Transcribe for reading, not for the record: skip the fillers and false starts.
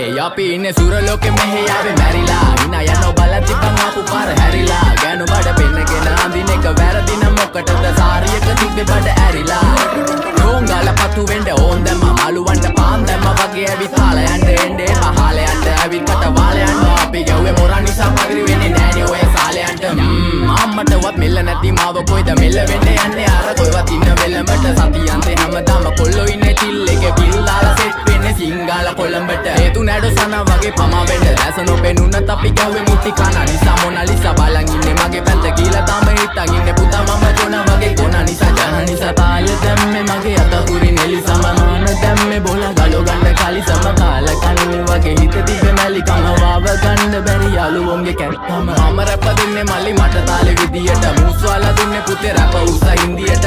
අපි ඉන්නේ සුරලෝකෙ මෙහෙ ආවේ මැරිලා හිනා යනෝ බලන් තිබන් ආපු පාර හැරිලා ගෑනු බඩ පෙන්නගෙන අඳින එක වැරදින මොකටද සාරියක තිබ්බේ බඩ ඇරිලා රෝංගල පතු වෙන්න ඕන් දැම්ම මාළුවන්ට පාන් දැම්ම වගේ ඇවිත් කාල යන්න එන්නේ පහල යන්න ඇවිත් කට වාල යන්න අපි ගැව්වේ මොරන් නිසා පගිරි වෙන්නේ නෑනේ ඔය සාලයන්ට අම්මටවත් මෙල්ල නැති මාව කොයිද මෙල්ල වෙන්නේ යන්නේ අර කොයිවත් ඉන්න වෙලමට සතියන්තේ හැමදාම කොල්ලෝ ඉන්නේ තිල් එකේ පිල් දාලා සෙට් වෙන්නේ සිංගාල කොළඹට හේතු නැඩෝ සන වගේ පමා වෙන්න දැස නොපෙනුනත් අපි ගැව්වේ මුටි කන නිසා මොනාලිසා බලන් ඉන්නේ මගේ පැත්ත කියලා තාම හිටන් ඉන්නේ පුතා මම ජොන වගේ කොන නිසා ජන නිසා තාය දැම්මේ මගේ අතහුරි නෙලි සමහන දැම්මේ බොල ගලෝ ගන්න කලි සම කාල කන්නේ වගේ හිත තිබ්බේ මැලි කම වාව ගන්න බැරි යාළුවෝන්ගේ කැත්තම මම රැප දෙන්නේ මල්ලි මට තාලේ විදියට මූස්වාලා දුන්නේ පුතේ රැප උස ඉන්දියට